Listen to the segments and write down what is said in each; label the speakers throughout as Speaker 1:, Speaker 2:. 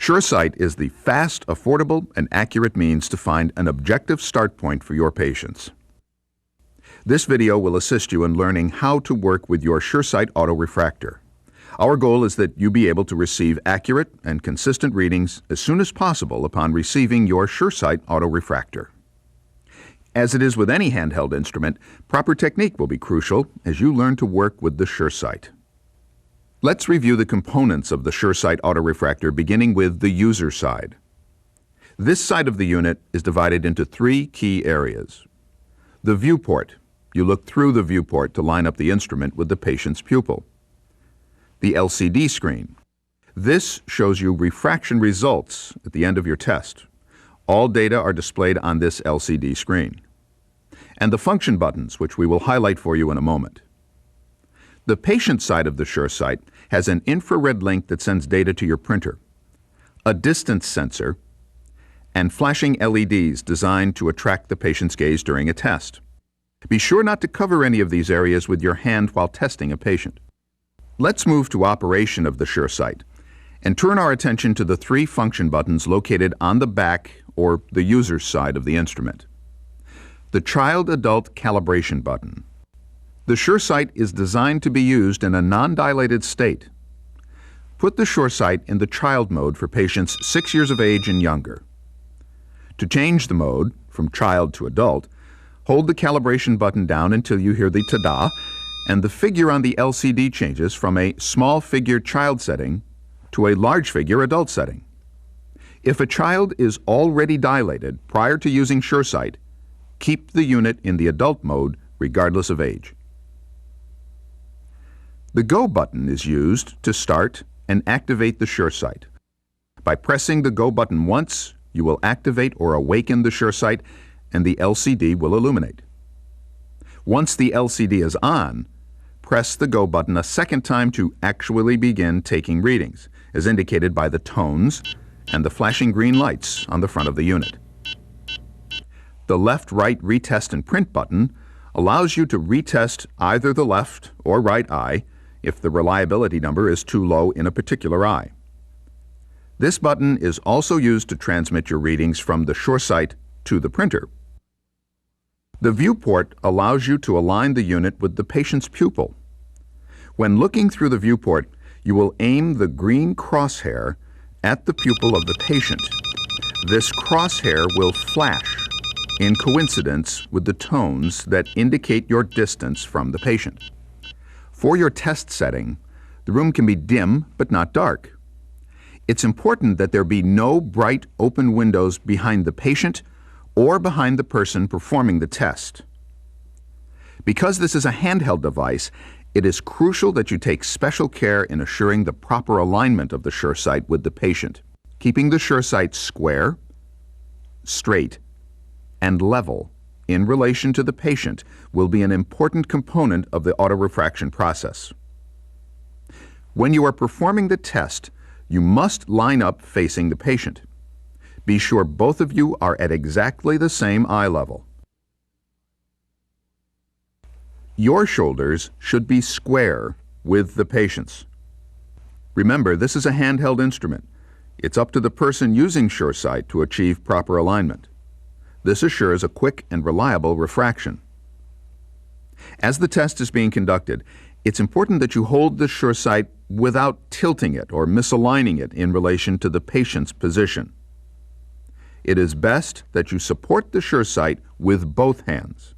Speaker 1: SureSight is the fast, affordable, and accurate means to find an objective start point for your patients. This video will assist you in learning how to work with your SureSight autorefractor. Our goal is that you be able to receive accurate and consistent readings as soon as possible upon receiving your SureSight autorefractor. As it is with any handheld instrument, proper technique will be crucial as you learn to work with the SureSight. Let's review the components of the SureSight autorefractor, beginning with the user side. This side of the unit is divided into three key areas. The viewport. You look through the viewport to line up the instrument with the patient's pupil. The LCD screen. This shows you refraction results at the end of your test. All data are displayed on this LCD screen. And the function buttons, which we will highlight for you in a moment. The patient side of the SureSight has an infrared link that sends data to your printer, a distance sensor, and flashing LEDs designed to attract the patient's gaze during a test. Be sure not to cover any of these areas with your hand while testing a patient. Let's move to operation of the SureSight and turn our attention to the three function buttons located on the back or the user's side of the instrument. The child-adult calibration button. The SureSight is designed to be used in a non-dilated state. Put the SureSight in the child mode for patients 6 years of age and younger. To change the mode from child to adult, hold the calibration button down until you hear the ta-da, and the figure on the LCD changes from a small figure child setting to a large figure adult setting. If a child is already dilated prior to using SureSight, keep the unit in the adult mode regardless of age. The Go button is used to start and activate the SureSight. By pressing the Go button once, you will activate or awaken the SureSight and the LCD will illuminate. Once the LCD is on, press the Go button a second time to actually begin taking readings, as indicated by the tones and the flashing green lights on the front of the unit. The left-right retest and print button allows you to retest either the left or right eye if the reliability number is too low in a particular eye. This button is also used to transmit your readings from the SureSight to the printer. The viewport allows you to align the unit with the patient's pupil. When looking through the viewport, you will aim the green crosshair at the pupil of the patient. This crosshair will flash in coincidence with the tones that indicate your distance from the patient. For your test setting, the room can be dim but not dark. It's important that there be no bright open windows behind the patient or behind the person performing the test. Because this is a handheld device, it is crucial that you take special care in assuring the proper alignment of the SureSight with the patient. Keeping the SureSight square, straight, and level in relation to the patient will be an important component of the autorefraction process. When you are performing the test, you must line up facing the patient. Be sure both of you are at exactly the same eye level. Your shoulders should be square with the patient's. Remember, this is a handheld instrument. It's up to the person using SureSight to achieve proper alignment. This assures a quick and reliable refraction. As the test is being conducted, it's important that you hold the SureSight without tilting it or misaligning it in relation to the patient's position. It is best that you support the SureSight with both hands.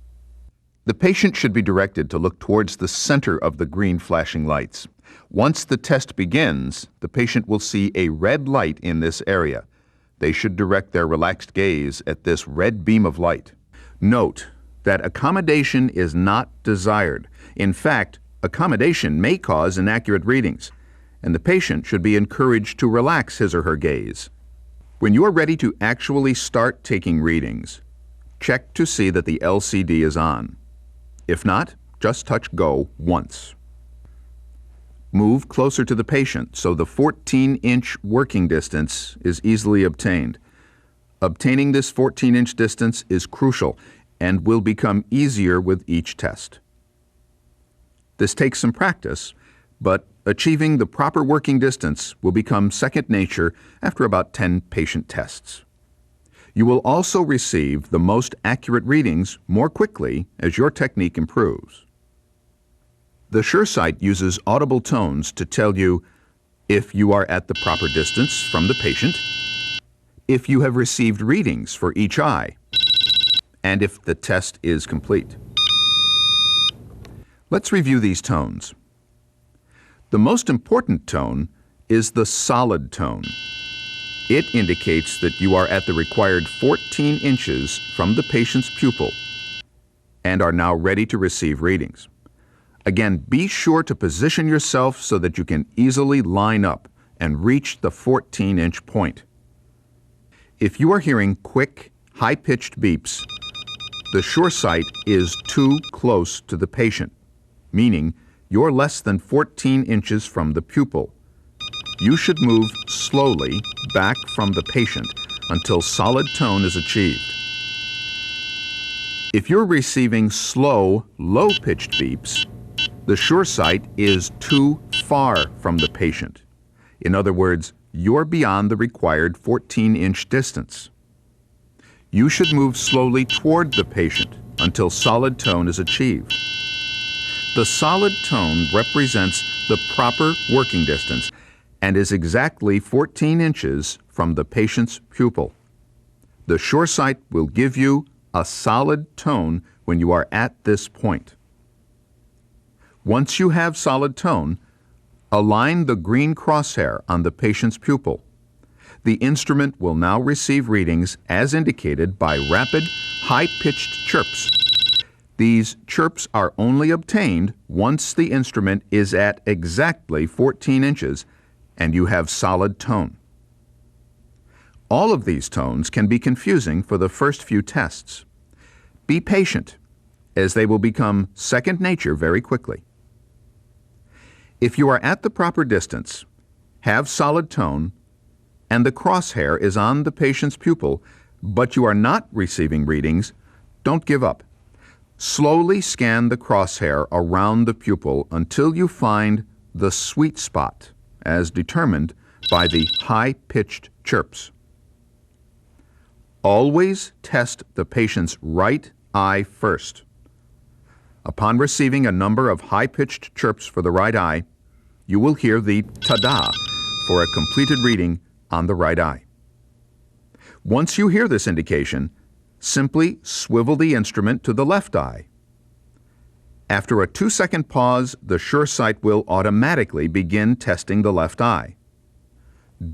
Speaker 1: The patient should be directed to look towards the center of the green flashing lights. Once the test begins, the patient will see a red light in this area. They should direct their relaxed gaze at this red beam of light. Note that accommodation is not desired. In fact, accommodation may cause inaccurate readings, and the patient should be encouraged to relax his or her gaze. When you are ready to actually start taking readings, check to see that the LCD is on. If not, just touch Go once. Move closer to the patient so the 14-inch working distance is easily obtained. Obtaining this 14-inch distance is crucial and will become easier with each test. This takes some practice, but Achieving the proper working distance will become second nature after about 10 patient tests. You will also receive the most accurate readings more quickly as your technique improves. The SureSight uses audible tones to tell you if you are at the proper distance from the patient, if you have received readings for each eye, and if the test is complete. Let's review these tones. The most important tone is the solid tone. It indicates that you are at the required 14 inches from the patient's pupil and are now ready to receive readings. Again, be sure to position yourself so that you can easily line up and reach the 14-inch point. If you are hearing quick, high-pitched beeps, the SureSight is too close to the patient, meaning you're less than 14 inches from the pupil. You should move slowly back from the patient until solid tone is achieved. If you're receiving slow, low-pitched beeps, the SureSight is too far from the patient. In other words, you're beyond the required 14-inch distance. You should move slowly toward the patient until solid tone is achieved. The solid tone represents the proper working distance and is exactly 14 inches from the patient's pupil. The SureSight will give you a solid tone when you are at this point. Once you have solid tone, align the green crosshair on the patient's pupil. The instrument will now receive readings as indicated by rapid, high-pitched chirps. These chirps are only obtained once the instrument is at exactly 14 inches and you have solid tone. All of these tones can be confusing for the first few tests. Be patient, as they will become second nature very quickly. If you are at the proper distance, have solid tone, and the crosshair is on the patient's pupil, but you are not receiving readings, don't give up. Slowly scan the crosshair around the pupil until you find the sweet spot, as determined by the high-pitched chirps. Always test the patient's right eye first. Upon receiving a number of high-pitched chirps for the right eye, you will hear the ta-da for a completed reading on the right eye. Once you hear this indication, simply swivel the instrument to the left eye. After a 2-second pause, the SureSight will automatically begin testing the left eye.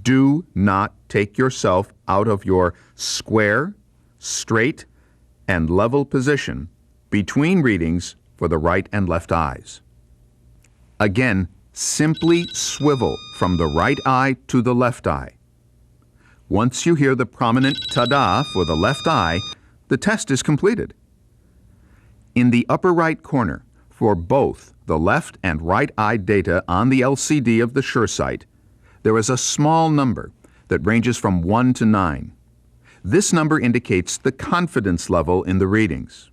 Speaker 1: Do not take yourself out of your square, straight, and level position between readings for the right and left eyes. Again, simply swivel from the right eye to the left eye. Once you hear the prominent ta-da for the left eye, the test is completed. In the upper right corner, for both the left and right eye data on the LCD of the SureSight, there is a small number that ranges from 1 to 9. This number indicates the confidence level in the readings.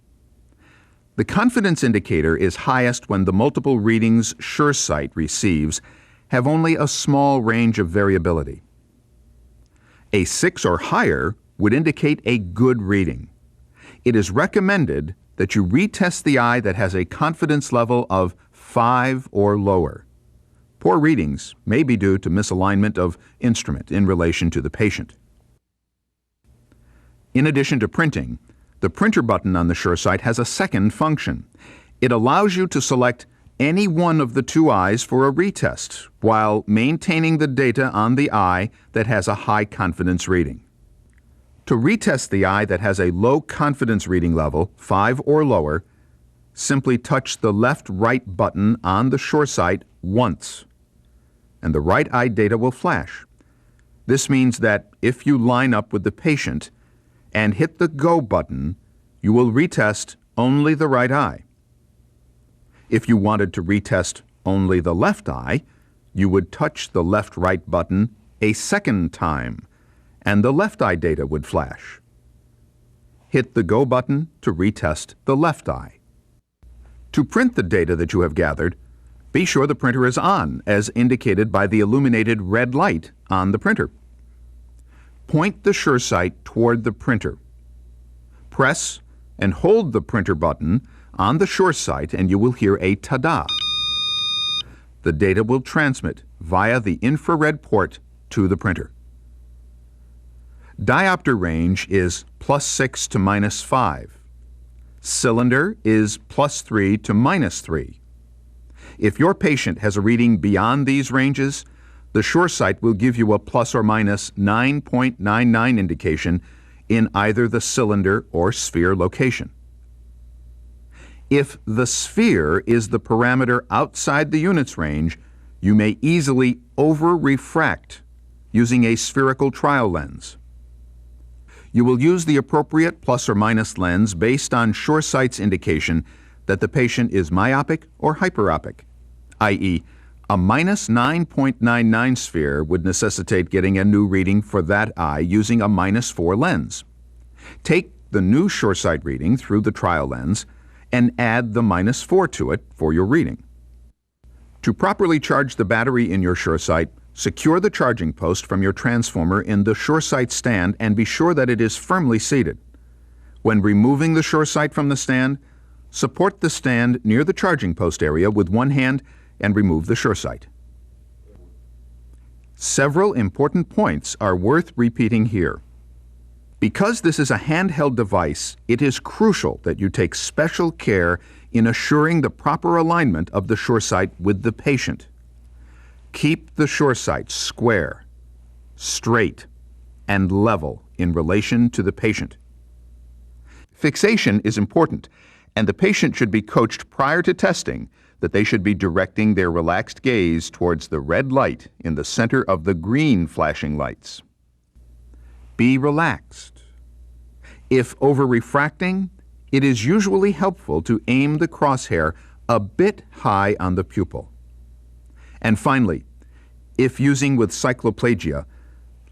Speaker 1: The confidence indicator is highest when the multiple readings SureSight receives have only a small range of variability. A 6 or higher would indicate a good reading. It is recommended that you retest the eye that has a confidence level of 5 or lower. Poor readings may be due to misalignment of instrument in relation to the patient. In addition to printing, the printer button on the SureSight has a second function. It allows you to select any one of the two eyes for a retest while maintaining the data on the eye that has a high confidence reading. To retest the eye that has a low confidence reading level, 5 or lower, simply touch the left-right button on the SureSight once, and the right eye data will flash. This means that if you line up with the patient and hit the Go button, you will retest only the right eye. If you wanted to retest only the left eye, you would touch the left-right button a second time, and the left eye data would flash. Hit the Go button to retest the left eye. To print the data that you have gathered, Be sure the printer is on, as indicated by the illuminated red light on the printer. Point the SureSight toward the printer. Press and hold the printer button on the SureSight and you will hear a ta-da. The data will transmit via the infrared port to the printer. Diopter range is +6 to -5. Cylinder is +3 to -3. If your patient has a reading beyond these ranges, the SureSight will give you a ±9.99 indication in either the cylinder or sphere location. If the sphere is the parameter outside the unit's range, you may easily over-refract using a spherical trial lens. You will use the appropriate plus or minus lens based on SureSight's indication that the patient is myopic or hyperopic, i.e., a -9.99 sphere would necessitate getting a new reading for that eye using a -4 lens. Take the new SureSight reading through the trial lens and add the -4 to it for your reading. To properly charge the battery in your SureSight, secure the charging post from your transformer in the SureSight stand and be sure that it is firmly seated. When removing the SureSight from the stand, support the stand near the charging post area with one hand and remove the SureSight. Several important points are worth repeating here. Because this is a handheld device, it is crucial that you take special care in assuring the proper alignment of the SureSight with the patient. Keep the SureSight square, straight, and level in relation to the patient. Fixation is important, and the patient should be coached prior to testing that they should be directing their relaxed gaze towards the red light in the center of the green flashing lights. Be relaxed. If over-refracting, it is usually helpful to aim the crosshair a bit high on the pupil. And finally, if using with cycloplegia,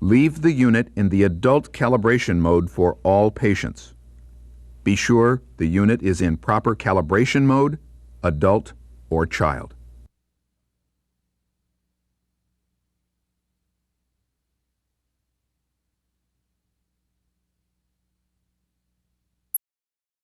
Speaker 1: leave the unit in the adult calibration mode for all patients. Be sure the unit is in proper calibration mode, adult or child.